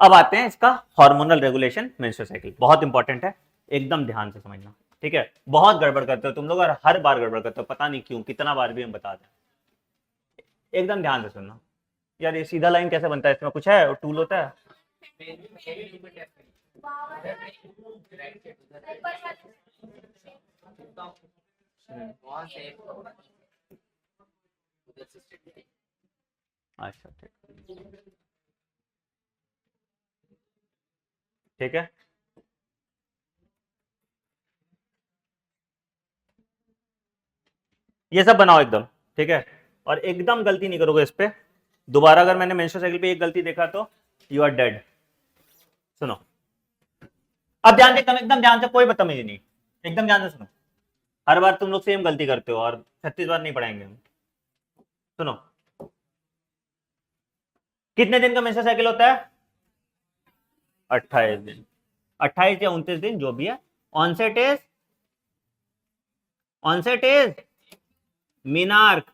अब आते हैं इसका हार्मोनल रेगुलेशन मेंस्ट्रुअल साइकिल, बहुत इंपॉर्टेंट है, एकदम ध्यान से समझना, ठीक है। बहुत गड़बड़ करते हो तुम लोग और हर बार गड़बड़ करते हो, पता नहीं क्यों, कितना बार भी हम बता दें, एकदम ध्यान से सुनना। यार ये सीधा लाइन कैसे बनता है, इसमें कुछ है टूल होता है? अच्छा ठीक है, ये सब बनाओ एकदम, ठीक है। और एकदम गलती नहीं करोगे इस पे, दोबारा अगर मैंने मेंस्ट्रुअल साइकिल पे एक गलती देखा तो यू आर डेड। सुनो, अब ध्यान से, एकदम ध्यान से, कोई बदतमीजी नहीं, एकदम ध्यान से सुनो। हर बार तुम लोग सेम गलती करते हो और 36 बार नहीं पढ़ाएंगे हम। सुनो, कितने दिन का मेंस्ट्रुअल साइकिल होता है? 28 दिन, 28 या 29 दिन जो भी है। Onset is, onset is menarche.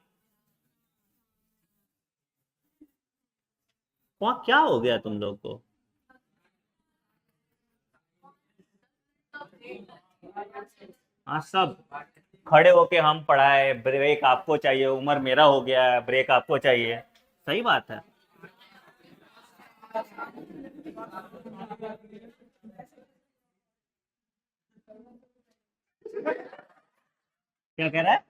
वहां क्या हो गया तुम लोग को? हाँ सब खड़े होके हम पढ़ाए, ब्रेक आपको चाहिए, उम्र मेरा हो गया है, ब्रेक आपको चाहिए, सही बात है। क्या कह रहा है?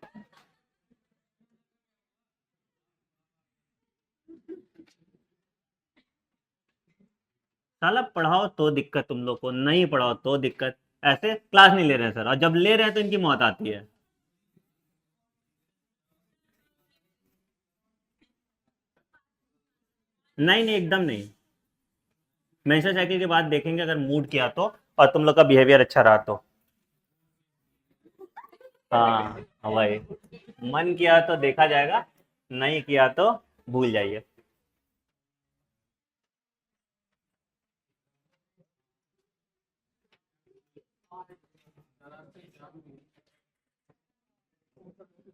साला पढ़ाओ तो दिक्कत, तुम लोग को नहीं पढ़ाओ तो दिक्कत। ऐसे क्लास नहीं ले रहे हैं सर, और जब ले रहे हैं तो इनकी मौत आती है। नहीं नहीं, एकदम नहीं। मेंस्ट्रुअल साइकिल के बाद देखेंगे अगर मूड किया तो, और तुम लोग का बिहेवियर अच्छा रहा तो। हाँ वही, मन किया तो देखा जाएगा, नहीं किया तो भूल जाइए।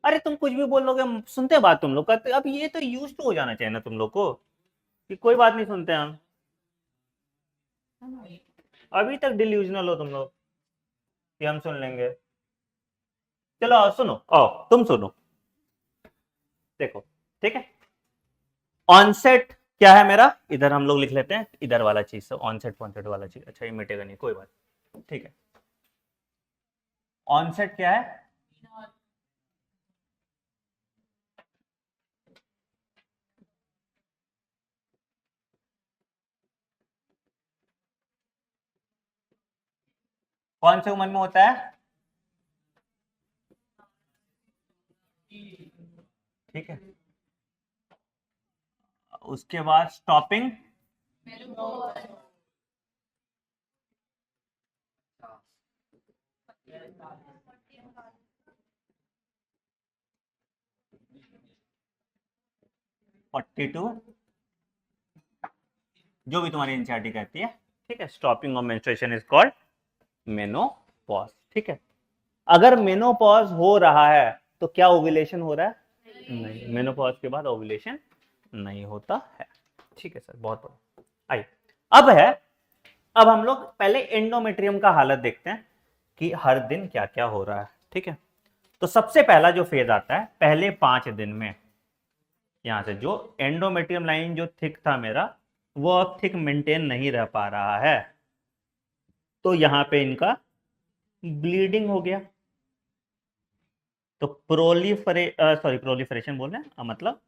अरे तुम कुछ भी बोल लोगे, हम सुनते हैं बात तुम लोग का, तो अब ये तो यूज टू हो जाना चाहिए ना तुम लोग को, कि कोई बात नहीं सुनते हम। अभी तक डिल्यूजनल हो तुम लोग कि हम सुन लेंगे। चलो आओ सुनो, आओ तुम सुनो, देखो, ठीक है। ऑनसेट क्या है मेरा, इधर हम लोग लिख लेते हैं, इधर वाला चीज से ऑनसेट फॉनसेट वाला चीज, अच्छा ये मिटेगा नहीं, कोई बात, ठीक है। ऑनसेट क्या है? कौन से उम्र में होता है? ठीक है, उसके बाद स्टॉपिंग, 42, जो भी तुम्हारी एनसीईआरटी कहती है, ठीक है। Stopping of menstruation is called menopause, ठीक है। अगर मेनोपॉज हो रहा है तो क्या ओव्यूलेशन हो रहा है? नहीं, मेनोपॉज के बाद ओव्यूलेशन नहीं होता है, ठीक है सर, बहुत बढ़िया। आइए, अब है, अब हम लोग पहले एंडोमेट्रियम का हालत देखते हैं कि हर दिन क्या क्या हो रहा है, ठीक है। तो सबसे पहला जो फेज आता है पहले 5 दिन में, यहां से जो एंडोमेट्रियम लाइन जो थिक था मेरा, वो अब थिक मेंटेन नहीं रह पा रहा है, तो यहां पे इनका ब्लीडिंग हो गया। तो प्रोलिफरेशन बोल रहे हैं, मतलब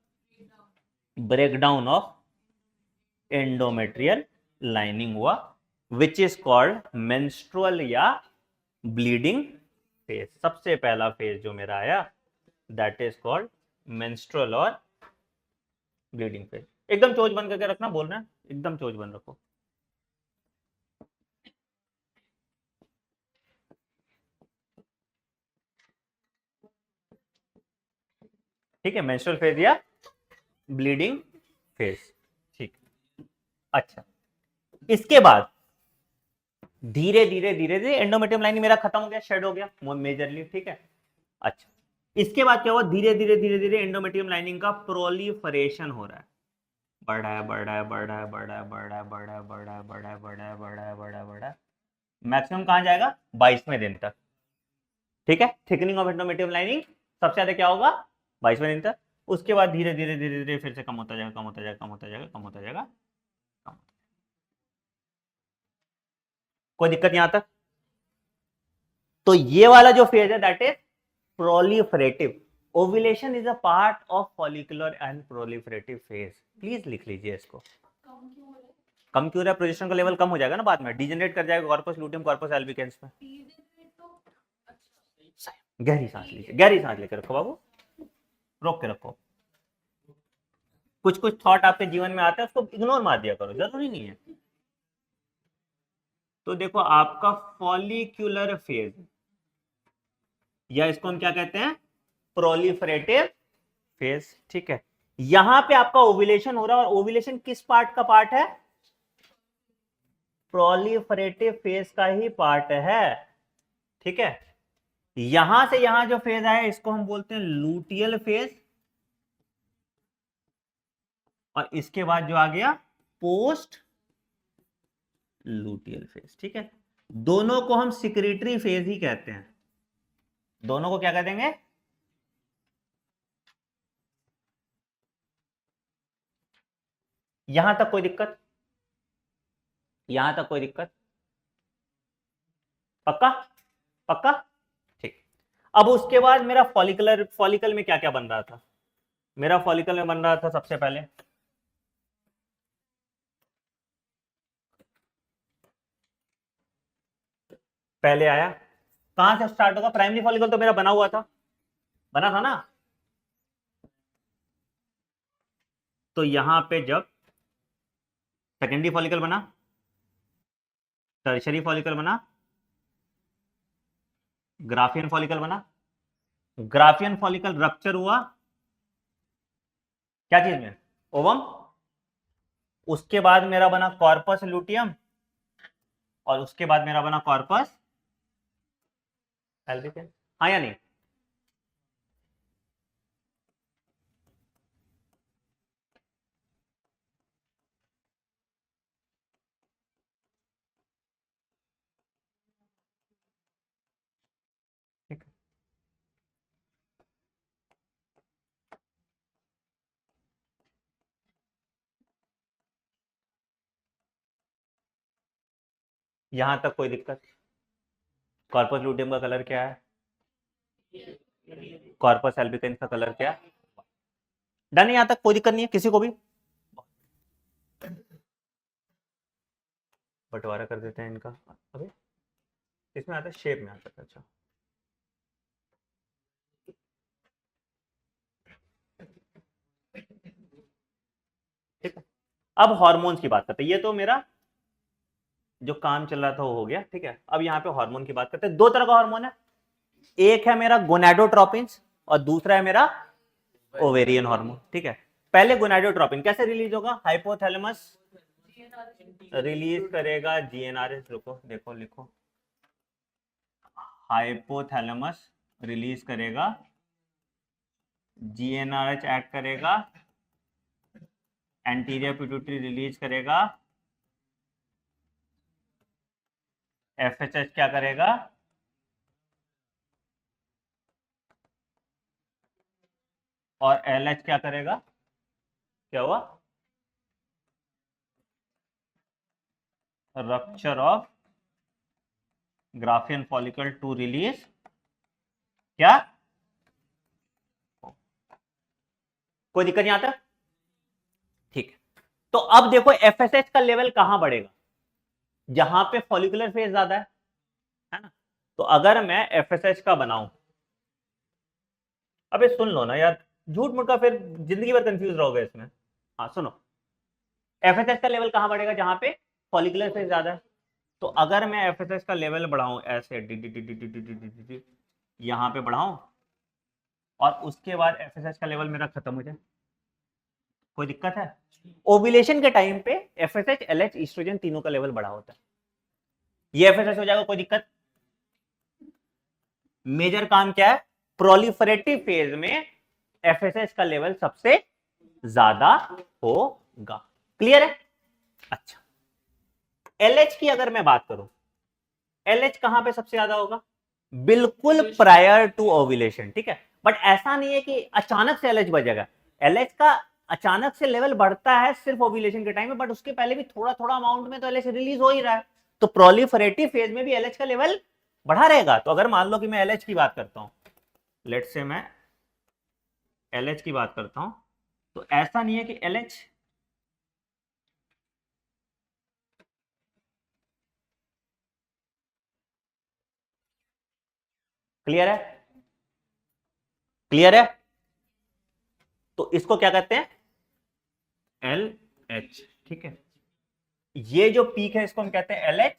ब्रेकडाउन ऑफ एंडोमेट्रियल लाइनिंग हुआ, विच इज कॉल्ड मेंस्ट्रुअल या ब्लीडिंग फेज। सबसे पहला फेज जो मेरा आया, दैट इज कॉल्ड मेंस्ट्रुअल और ब्लीडिंग फेज। एकदम चोच बंद करके रखना, बोल रहे हैं एकदम चोच बंद रखो। ठीक है, मेंस्ट्रुअल फेज या ब्लीडिंग फेज, ठीक। अच्छा, इसके बाद धीरे धीरे धीरे धीरे एंडोमेट्रियम लाइन मेरा खत्म हो गया, शेड हो गया मेजरली, ठीक है। अच्छा, इसके बाद क्या हुआ, धीरे धीरे धीरे धीरे एंडोमेट्रियम लाइनिंग का प्रोलिफरेशन हो रहा है। बढ़ रहा है, बढ़ रहा है, बढ़ रहा है, बढ़ रहा है, बढ़ रहा है, बढ़ रहा है, बढ़ रहा है, बढ़ रहा है, बढ़ रहा है, बढ़ रहा है, बढ़ रहा है, बढ़ रहा है, मैक्सिमम कहाँ जाएगा? 22वें दिन तक। ठीक है, थिकनिंग ऑफ एंडोमेट्रियम लाइनिंग सबसे ज्यादा क्या होगा? 22वें दिन तक। उसके बाद धीरे धीरे धीरे धीरे फिर से कम होता जाएगा, कम होता जाएगा, कम होता जाएगा, कम होता जाएगा, कम। कोई दिक्कत यहां तक? तो ये वाला जो फेज है that is proliferative. Ovulation is a part of follicular and proliferative phase. Please लिख लीजिए इसको। कम क्यों रहा है? प्रोजेस्टेरोन का लेवल कम हो जाएगा ना बाद में, डिजेनरेट कर जाएगा कॉर्पस लूटियम, कॉर्पस एल्बिकेंस में। गहरी सांस लीजिए, गहरी सांस लेकर रखो बाबू, रोक के रखो। कुछ कुछ थॉट आपके जीवन में आते हैं, उसको इग्नोर मार दिया करो, जरूरी नहीं है। तो देखो आपका फॉलिक्यूलर फेज, या इसको हम क्या कहते हैं? Proliferative phase. ठीक है, यहां पे आपका ओव्यूलेशन हो रहा है, और ओव्यूलेशन किस पार्ट का पार्ट है? प्रोलिफरेटिव फेज का ही पार्ट है। ठीक है, यहां से यहां जो फेज आया इसको हम बोलते हैं लूटियल फेज, और इसके बाद जो आ गया पोस्ट लूटियल फेज। ठीक है, दोनों को हम सिक्रेटरी फेज ही कहते हैं। दोनों को क्या कह देंगे? यहां तक कोई दिक्कत? यहां तक कोई दिक्कत? पक्का? पक्का? ठीक। अब उसके बाद मेरा फॉलिकल में क्या क्या बन रहा था? मेरा फॉलिकल में बन रहा था सबसे पहले पहले आया, कहां से स्टार्ट होगा? प्राइमरी फॉलिकल तो मेरा बना हुआ था, बना था ना। तो यहां पे जब सेकेंडरी फॉलिकल बना, टर्शरी फॉलिकल बना, ग्राफियन फॉलिकल बना, ग्राफियन फॉलिकल रप्चर हुआ क्या चीज में? ओवम। उसके बाद मेरा बना कॉर्पस लूटियम, और उसके बाद मेरा बना कॉर्पस एल्बिकस। हाँ या नहीं? ठीक है, यहां तक कोई दिक्कत? कॉर्पस लूटियम का कलर क्या है? कॉर्पस एल्बिकस का कलर क्या है? डन, यहां तक कोई दिक्कत नहीं है किसी को भी? बंटवारा कर देते हैं इनका। अभी इसमें आता है, शेप में आता है। अच्छा, ठीक है, अब हार्मोन्स की बात करते हैं। ये तो मेरा जो काम चल रहा था वो हो गया। ठीक है, अब यहाँ पे हार्मोन की बात करते हैं। दो तरह का हार्मोन है, एक है मेरा गोनाडोट्रोपिन्स, और दूसरा है मेरा ओवेरियन हार्मोन। ठीक है, पहले गोनाडोट्रोपिन कैसे रिलीज होगा? हाइपोथैलेमस रिलीज करेगा जीएनआरएच। रुको, देखो, लिखो, हाइपोथैलेमस रिलीज करेगा, जीएनआरएच एक्ट करेगा, एंटीरियर पिट्यूटरी रिलीज करेगा, एफएचएच क्या करेगा? और एलएच क्या करेगा? क्या हुआ? Rupture of Graafian follicle to release क्या? कोई दिक्कत यहां तक? ठीक है, तो अब देखो एफएसएच का लेवल कहां बढ़ेगा? जहां पे फॉलिकुलर फेज ज्यादा है ना? तो अगर मैं एफएसएच का बनाऊं, अबे सुन लो ना यार, झूठ मूठ का फिर जिंदगी भर कंफ्यूज रहोगे इसमें। हाँ सुनो, एफएसएच का लेवल कहां बढ़ेगा? जहां पे फॉलिकुलर फेज ज्यादा है। तो अगर मैं एफएसएच का लेवल बढ़ाऊं ऐसे D D D D D D D D D यहां पे बढ़ाऊं, और उसके बाद एफएसएच का लेवल मेरा खत्म हो जाए, कोई दिक्कत है? ओव्यूलेशन के टाइम पे एफएसएच, एलएच, ईस्ट्रोजन तीनों का लेवल बढ़ा होता है। ये एफएसएच हो जाएगा, कोई दिक्कत? मेजर काम क्या है? प्रोलिफरेटिव फेज में एफएसएच का लेवल सबसे ज्यादा हो क्लियर है? अच्छा, LH की अगर मैं बात करूं, LH कहां पे सबसे ज्यादा होगा? बिल्कुल प्रायर टू ओव्यूलेशन, ठीक है। बट ऐसा नहीं है कि अचानक से LH बढ़ेगा। LH का अचानक से लेवल बढ़ता है सिर्फ ओव्यूलेशन के टाइम में, बट उसके पहले भी थोड़ा थोड़ा अमाउंट में तो LH रिलीज हो ही रहा है। तो प्रोलिफरेटिव फेज में भी LH का लेवल बढ़ा रहेगा। तो अगर मान लो कि मैं LH की बात करता हूं, लेट से मैं LH की बात करता हूं, तो ऐसा नहीं है कि LH क्लियर है? क्लियर है? तो इसको क्या कहते हैं? LH, ठीक है। ये जो पीक है इसको हम कहते हैं LH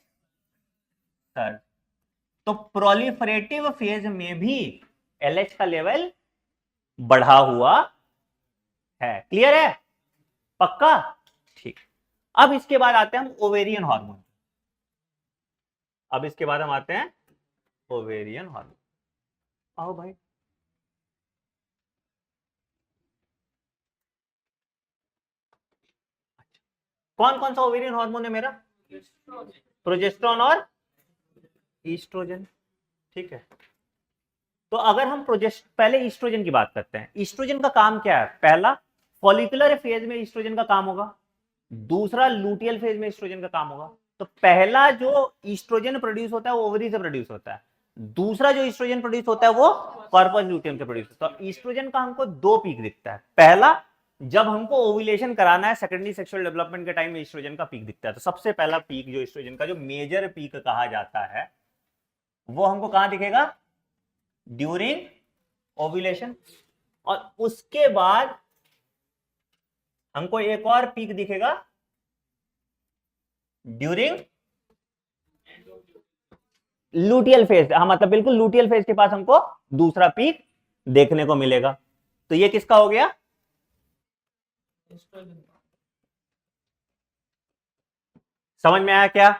सर। तो प्रोलिफरेटिव फेज में भी LH का लेवल बढ़ा हुआ है। क्लियर है? पक्का? ठीक। अब इसके बाद आते हैं हम ओवेरियन हार्मोन। अब इसके बाद हम आते हैं ओवेरियन हार्मोन। आओ भाई। कौन कौन सा ओवेरियन हार्मोन है मेरा? प्रोजेस्टेरोन और ईस्ट्रोजन, ठीक है। तो अगर हम पहले ईस्ट्रोजन की बात करते हैं, ईस्ट्रोजन का काम क्या है? पहला, फॉलिकुलर फेज में ईस्ट्रोजन का काम होगा। दूसरा, लूटियल फेज में ईस्ट्रोजन का काम होगा। तो पहला जो ईस्ट्रोजन प्रोड्यूस होता है वो ओवरी से प्रोड्यूस होता है। दूसरा जो ईस्ट्रोजन प्रोड्यूस होता है वो कॉर्पस ल्यूटियम से प्रोड्यूस होता है। ईस्ट्रोजन का हमको दो पीक दिखता है। पहला, जब हमको ओव्यूलेशन कराना है, सेकेंडरी सेक्सुअल डेवलपमेंट के टाइम में ईस्ट्रोजन का पीक दिखता है। तो सबसे पहला पीक जो ईस्ट्रोजन का जो मेजर पीक कहा जाता है वो हमको कहां दिखेगा? During ovulation. और उसके बाद हमको एक और पीक दिखेगा ड्यूरिंग लूटियल फेज। हाँ, मतलब बिल्कुल लूटियल फेज के पास हमको दूसरा पीक देखने को मिलेगा। तो ये किसका हो गया? समझ में आया क्या?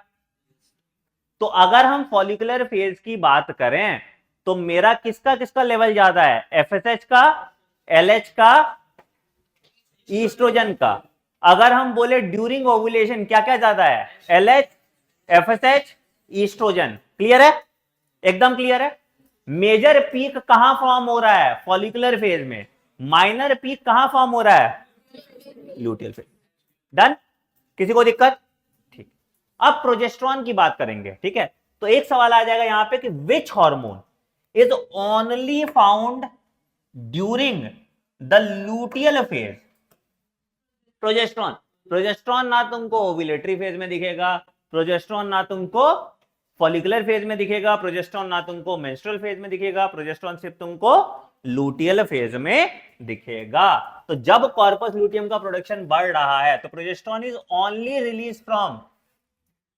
तो अगर हम फॉलिकुलर फेज की बात करें तो मेरा किसका किसका लेवल ज्यादा है? एफएसएच का, एलएच का, ईस्ट्रोजन का। अगर हम बोले ड्यूरिंग ओवुलेशन क्या क्या ज्यादा है? LH, FSH, oestrogen. क्लियर है? एकदम क्लियर है। मेजर पीक कहां फॉर्म हो रहा है? फॉलिकुलर फेज में। माइनर पीक कहां फॉर्म हो रहा है? Luteal phase. डन? किसी को दिक्कत? ठीक। अब प्रोजेस्ट्रॉन की बात करेंगे, ठीक है। तो एक सवाल आ जाएगा यहां पे कि which hormone is only found during the luteal phase? Progesterone. Progesterone ना तुमको ओव्यूलेटरी फेज में दिखेगा, प्रोजेस्ट्रॉन ना तुमको फॉलिकुलर फेज में दिखेगा, प्रोजेस्ट्रॉन ना तुमको मेंस्ट्रुअल फेज में दिखेगा, प्रोजेस्ट्रॉन सिर्फ तुमको लूटियल फेज में दिखेगा। तो जब कॉर्पस लूटियम का प्रोडक्शन बढ़ रहा है तो progesterone is only release from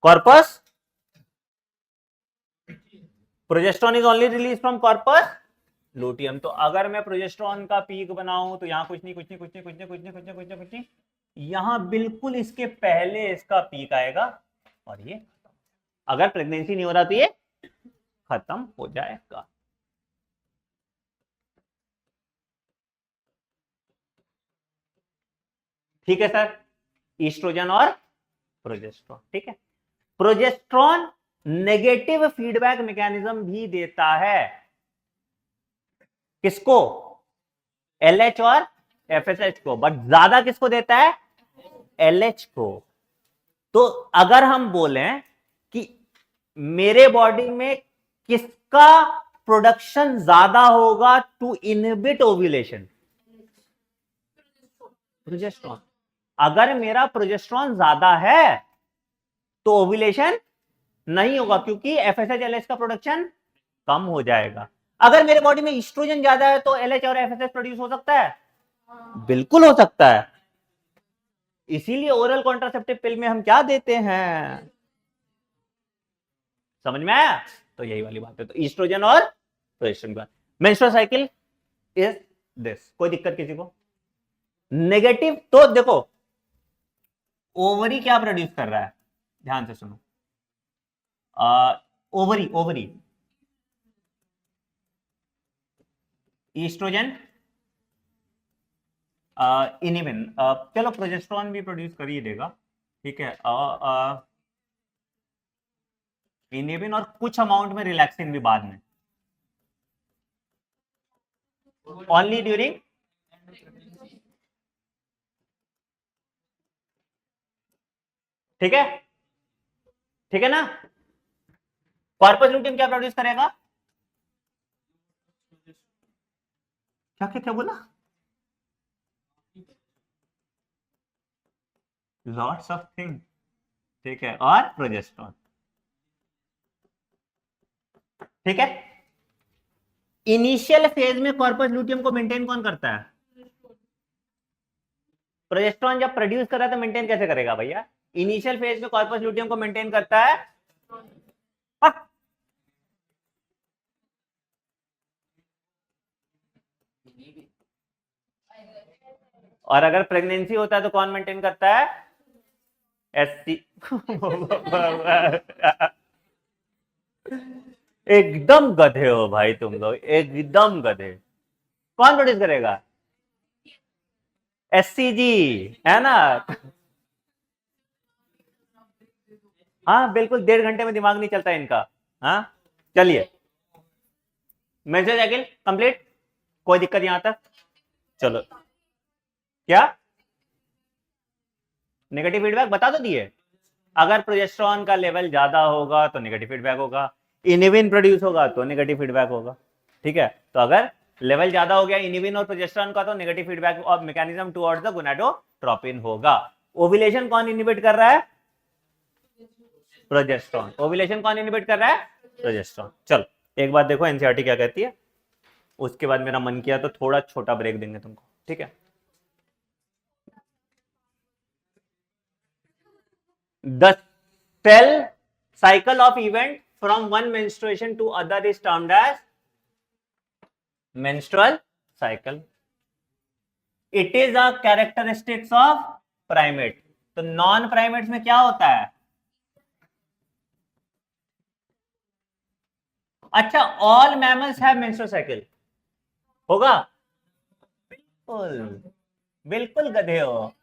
corpus, progesterone is only release from corpus luteum. तो अगर मैं प्रोजेस्ट्रॉन का पीक बनाऊं तो यहां कुछ नहीं कुछ नहीं कुछ नहीं कुछ नहीं कुछ नहीं कुछ नहीं कुछ नहीं कुछ नहीं, यहां बिल्कुल इसके पहले इसका पीक आएगा और ये अगर प्रेगनेंसी नहीं हो रहा तो ये खत्म हो जाएगा। ठीक है सर, ईस्ट्रोजन और प्रोजेस्ट्रॉन, ठीक है। प्रोजेस्ट्रॉन नेगेटिव फीडबैक मैकेनिज्म भी देता है। किसको? एलएच और एफएसएच को। बट ज्यादा किसको देता है? एलएच को। तो अगर हम बोलें कि मेरे बॉडी में किसका प्रोडक्शन ज्यादा होगा टू इनहिबिट ओव्यूलेशन? प्रोजेस्ट्रॉन। अगर मेरा प्रोजेस्ट्रॉन ज्यादा है तो ओव्यूलेशन नहीं होगा क्योंकि एफएसएच एलएच का प्रोडक्शन कम हो जाएगा। अगर मेरे बॉडी में ईस्ट्रोजन ज्यादा है तो एलएच और एफएसएच प्रोड्यूस हो सकता है? बिल्कुल हो सकता है। इसीलिए ओरल कॉन्ट्रासेप्टिव पिल में हम क्या देते हैं? समझ में आया? तो यही वाली बात है। तो ईस्ट्रोजन और प्रोजेस्टेरोन की बात। Menstrual cycle is this. कोई दिक्कत किसी को? नेगेटिव तो देखो, ओवरी क्या प्रोड्यूस कर रहा है? ध्यान से सुनो। ओवरी, ओवरी ईस्ट्रोजन इनिबिन, चलो प्रोजेस्टेरॉन भी प्रोड्यूस कर ही देगा, ठीक है, इनिबिन और कुछ अमाउंट में रिलैक्सिन भी बाद में, ओनली ड्यूरिंग, ठीक है, ठीक है ना। कॉर्पस ल्यूटियम क्या प्रोड्यूस करेगा, क्या क्या क्या बोला, लॉट्स ऑफ थिंग, ठीक है, और प्रोजेस्टेरॉन, ठीक है। इनिशियल फेज में कॉर्पस ल्यूटियम को मेंटेन कौन करता है, प्रोजेस्टेरॉन जब प्रोड्यूस कर रहा है तो मेंटेन कैसे करेगा भैया, इनिशियल फेज में कॉर्पस ल्यूटियम को मेंटेन करता है, और अगर प्रेगनेंसी होता है तो कौन मेंटेन करता है, एससी। एकदम गधे हो भाई तुम लोग, एकदम गधे, कौन प्रोड्यूस करेगा, एससीजी, है ना। हाँ बिल्कुल, 1.5 घंटे में दिमाग नहीं चलता इनका। हाँ चलिए, मैसेज साइकिल कंप्लीट, कोई दिक्कत यहां तक, चलो क्या नेगेटिव फीडबैक बता दो दिए, अगर प्रोजेस्टेरॉन का लेवल ज्यादा होगा तो नेगेटिव फीडबैक होगा, इनिबिन प्रोड्यूस होगा तो नेगेटिव फीडबैक होगा, ठीक है। तो अगर लेवल ज्यादा हो गया इनिबिन और प्रोजेस्टेरॉन का तो नेगेटिव फीडबैक और मैकेनिज्म टुवर्ड्स द गोनाडोट्रोपिन होगा। ओव्यूलेशन कौन इनिबिट कर रहा है, प्रोजेस्टेरॉन, ओव्यूलेशन कौन इनिबिट कर रहा है, प्रोजेस्टेरॉन। चलो एक बात देखो एनसीईआरटी क्या कहती है, उसके बाद मेरा मन किया तो थोड़ा छोटा ब्रेक देंगे तुमको, ठीक है। The cell cycle of event from one menstruation to other is termed as menstrual cycle. It is a characteristics of primate. तो नॉन प्राइमेट्स में क्या होता है, अच्छा all mammals have menstrual cycle होगा, बिल्कुल बिल्कुल गधे हो,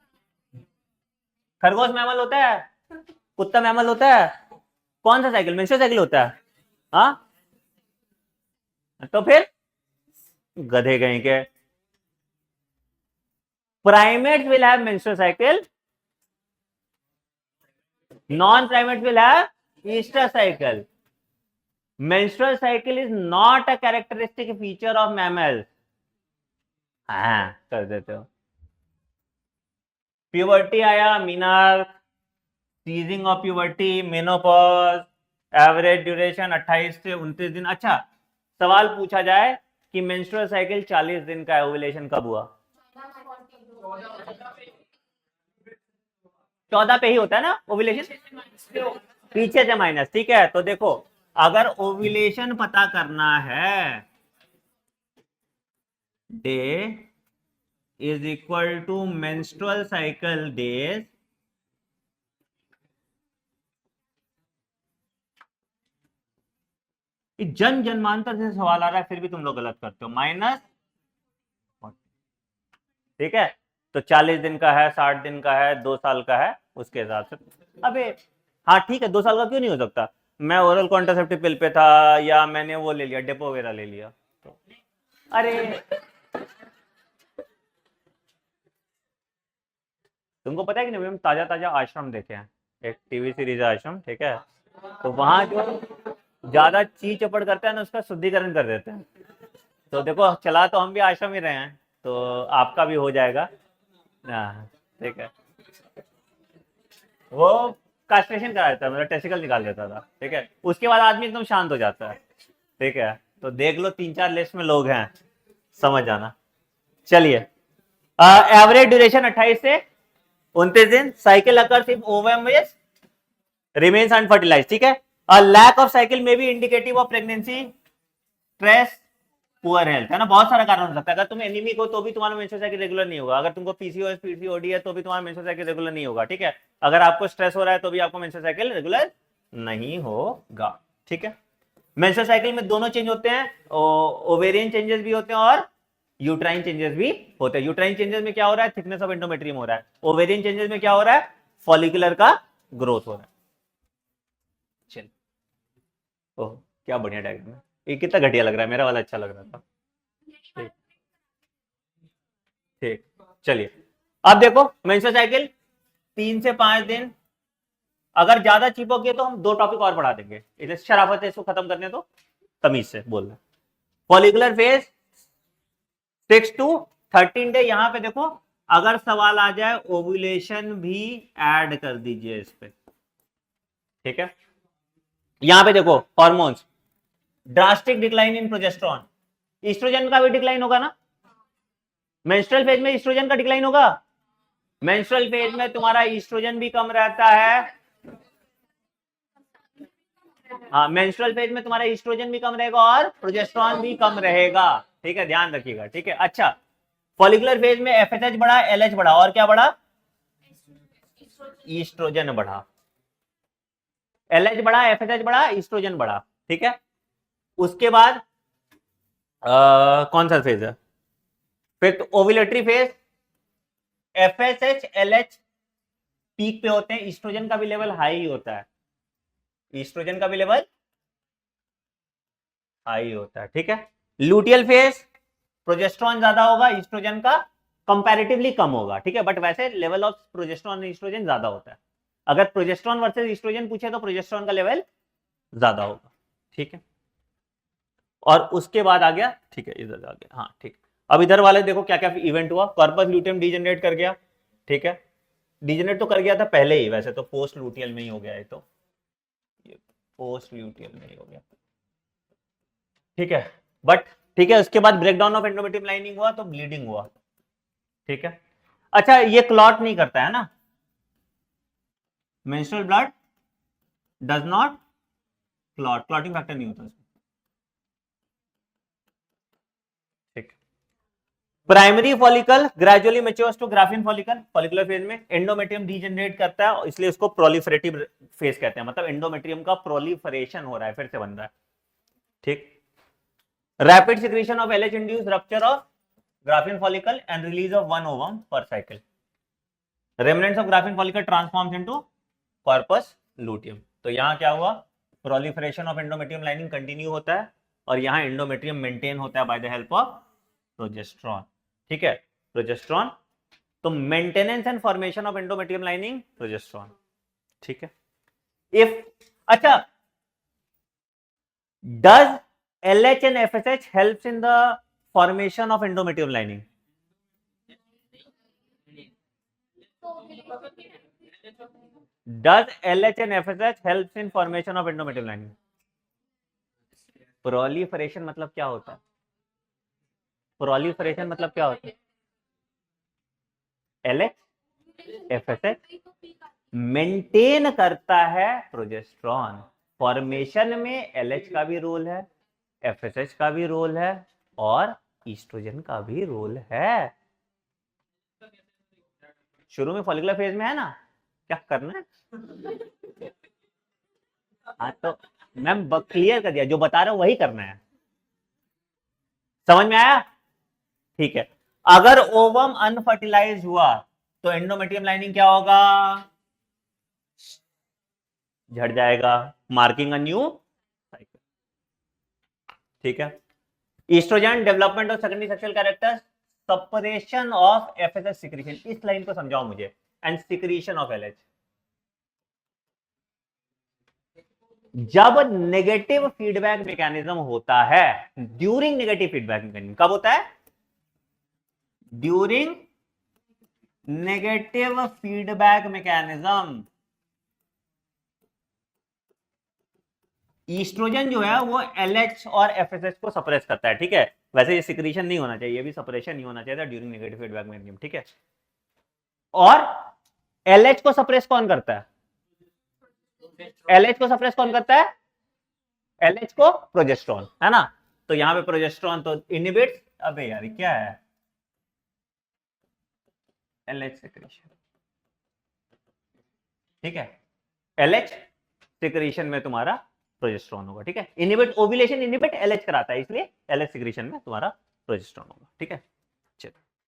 खरगोश मैमल होता है, कुत्ता मैमल होता है, कौन सा साइकिल, मेंस्ट्रुअल साइकिल होता है, हाँ तो फिर गधे कहीं के, primates will have menstrual cycle, non-primates will have Easter cycle. Menstrual cycle is not a characteristic feature of mammals. हाँ कर देते हो, प्यूबर्टी आया menarche, ceasing of puberty, menopause, average duration 28 से 29 दिन। अच्छा सवाल पूछा जाए कि मेंस्ट्रुअल साइकिल 40 दिन का है, ओव्यूलेशन कब हुआ, 14 पे ही होता है ना ओव्यूलेशन, पीछे से माइनस, ठीक है। तो देखो अगर ओव्यूलेशन पता करना है, day is equal to menstrual cycle days, जन जन्मांतर से सवाल आ रहा है फिर भी तुम लोग गलत करते हो, माइनस, ठीक है। तो 40 दिन का है, 60 दिन का है, 2 साल का है, उसके हिसाब से। अबे हाँ ठीक है, 2 साल का क्यों नहीं हो सकता, मैं ओरल कॉन्ट्रासेप्टिव पिल पे था या मैंने वो ले लिया डेपो वगैरह ले लिया तो, अरे तुमको पता है कि नहीं, हम ताजा ताजा आश्रम देखे हैं, एक टीवी सीरीज आश्रम, ठीक है, तो वहां जो ज्यादा ची चपड़ करते हैं ना उसका शुद्धिकरण कर देते हैं। तो देखो चला तो हम भी आश्रम ही रहे हैं, तो आपका भी हो जाएगा, हाँ ठीक है। वो कास्ट्रेशन करा देता है, मतलब टेस्टिकल निकाल देता था, ठीक है, उसके बाद आदमी एकदम शांत हो जाता है, ठीक है। तो देख लो 3-4 लिस्ट में लोग हैं, समझ जाना। चलिए एवरेज ड्यूरेशन 28 से 29 दिन, cycle occurs if ovum is remains unfertilised, ठीक है। लैक ऑफ साइकिल में भी indicative of pregnancy, stress, poor health, है ना, बहुत सारा कारण हो सकता है। अगर तुम एनीमिक हो तो भी तुम्हारा मेंस्ट्रुअल साइकिल रेगुलर नहीं होगा, अगर तुमको पीसीओएस पीसीओडी है तो भी तुम्हारा मेंस्ट्रुअल साइकिल रेगुलर नहीं होगा, ठीक है। अगर आपको स्ट्रेस हो रहा है तो भी आपको मेंस्ट्रुअल साइकिल रेगुलर नहीं होगा, ठीक है। मेंस्ट्रुअल साइकिल में दोनों चेंज होते हैं, ओवेरियन चेंजेस भी होते हैं और यूट्राइन चेंजेस भी होते हैं। यूट्राइन चेंजेस में क्या हो रहा है, थिकनेस ऑफ एंडोमेट्रियम हो रहा है। ओवेरियन चेंजेस में क्या हो रहा है, फॉलिकुलर का ग्रोथ हो रहा है। चल, ओह क्या बढ़िया डायग्राम है, ये कितना घटिया लग रहा है, मेरा वाला अच्छा लग रहा था। ठीक ठीक, चलिए अब देखो मेंस्ट्रुअल साइकिल 3 से 5 दिन। अगर ज्यादा चिपक गए तो हम 2 टॉपिक और बढ़ा देंगे, इसे शराफत है इसको खत्म करने दो, तमीज से बोल रहे। Follicular phase 6 to 13 day. यहां पे देखो अगर सवाल आ जाए ओव्यूलेशन भी ऐड कर दीजिए इस पे, ठीक है। यहां पे देखो hormones, drastic decline in progesterone, estrogen का भी डिक्लाइन होगा ना। मेंस्ट्रुअल फेज में ईस्ट्रोजन का डिक्लाइन होगा। मेंस्ट्रुअल फेज में तुम्हारा ईस्ट्रोजन भी कम रहता है, हाँ मेंस्ट्रुअल फेज में तुम्हारा ईस्ट्रोजन भी कम रहेगा और प्रोजेस्टेरॉन भी कम रहेगा, ठीक है, ध्यान रखिएगा, ठीक है। अच्छा, फॉलिकुलर फेज में एफएसएच बढ़ा, एलएच बढ़ा, और क्या बढ़ा, ईस्ट्रोजन बढ़ा। एलएच बढ़ा, एफएसएच बढ़ा, ईस्ट्रोजन बढ़ा, ठीक है। उसके बाद कौन सा फेज है, फिर ovulatory phase, FSH LH peak पे होते हैं, ईस्ट्रोजन का भी लेवल हाई होता है, ईस्ट्रोजन का भी लेवल हाई होता है, ठीक है। लूटियल फेज, प्रोजेस्टेरॉन ज्यादा होगा, ईस्ट्रोजन का कंपैरेटिवली कम होगा, ठीक है, बट वैसे लेवल ऑफ प्रोजेस्टेरॉन और ईस्ट्रोजन ज्यादा होता है। अगर प्रोजेस्टेरॉन वर्सेस ईस्ट्रोजन पूछे तो प्रोजेस्टेरॉन का लेवल ज्यादा होगा, ठीक है। और उसके बाद आ गया, ठीक है, इधर आ गया, हाँ ठीक। अब इधर वाले देखो क्या क्या इवेंट हुआ, कॉर्पस ल्यूटियम डीजनरेट कर गया, ठीक है, डीजनरेट तो कर गया था पहले ही, वैसे तो पोस्ट लूटियल में ही हो गया है, तो ये पोस्ट लूटियल में ही हो गया, ठीक है, बट ठीक है। उसके बाद ब्रेकडाउन ऑफ एंडोमेट्रियम लाइनिंग हुआ तो ब्लीडिंग हुआ, ठीक है। अच्छा, ये क्लॉट नहीं करता है ना, menstrual blood does not clot, clotting factor नहीं होता, ठीक। Primary follicle gradually matures to Graafian follicle, follicular phase में एंडोमेट्रियम डीजनरेट करता है, इसलिए उसको प्रोलिफरेटिव फेज कहते हैं, मतलब एंडोमेट्रियम का प्रोलिफरेशन हो रहा है, फिर से बन रहा है, ठीक। Rapid secretion of LH induce rupture of graafian follicle and release of 1 ovum per cycle, remnants of graafian follicle transforms into corpus luteum. तो यहां क्या हुआ, proliferation of endometrium lining continue होता है, और यहां एंडोमेट्रियम मेंटेन होता है by the help of progesterone, ठीक है, प्रोजेस्टेरॉन। तो maintenance and formation of endometrium lining progesterone, ठीक है। इफ अच्छा, does LH and FSH helps in the formation of endometrium lining? Does LH and FSH helps in formation of endometrium lining? Proliferation मतलब क्या होता है, proliferation मतलब क्या होता है, LH FSH मेंटेन करता है प्रोजेस्टेरॉन, फॉर्मेशन में LH का भी रोल है, FSH का भी रोल है, और ईस्ट्रोजन का भी रोल है। शुरू में फॉलिकुलर फेज में है ना, क्या करना है, हाँ तो मैम क्लियर कर दिया, जो बता रहा हूं वही करना है, समझ में आया, ठीक है। अगर ओवम अनफर्टिलाइज हुआ तो एंडोमेट्रियम लाइनिंग क्या होगा, झड़ जाएगा, मार्किंग अ न्यू साइकिल, ठीक है। Estrogen development of secondary sexual characters, separation of FSH secretion, इस लाइन को समझाओ मुझे, एंड सिक्रीशन ऑफ एलएच। जब नेगेटिव फीडबैक मैकेनिज्म होता है, ड्यूरिंग नेगेटिव फीडबैक मैकेनिज्म कब होता है, during negative feedback mechanism, estrogen जो है वो एलएच और एफएसएच को सप्रेस करता है, ठीक है। वैसे ये सिक्रीशन नहीं होना चाहिए, ये भी सप्रेशन नहीं होना चाहिए था ड्यूरिंग नेगेटिव फीडबैक मैकेनिज्म, ठीक है। और एलएच को सप्रेस कौन करता है, एलएच को सप्रेस कौन करता है, एलएच को प्रोजेस्टेरॉन, है ना। तो यहां पे प्रोजेस्टेरॉन तो इनहिबिट, अबे यार क्या है, एलएच सिक्रीशन, ठीक है, एलएच सिक्रीशन में तुम्हारा प्रोजेस्टेरॉन होगा, ठीक है। इनहिबिट ओव्यूलेशन, इनहिबिट एलएच कराता है, इसलिए एलएच सिक्रीशन में तुम्हारा प्रोजेस्टेरॉन होगा। ठीक है,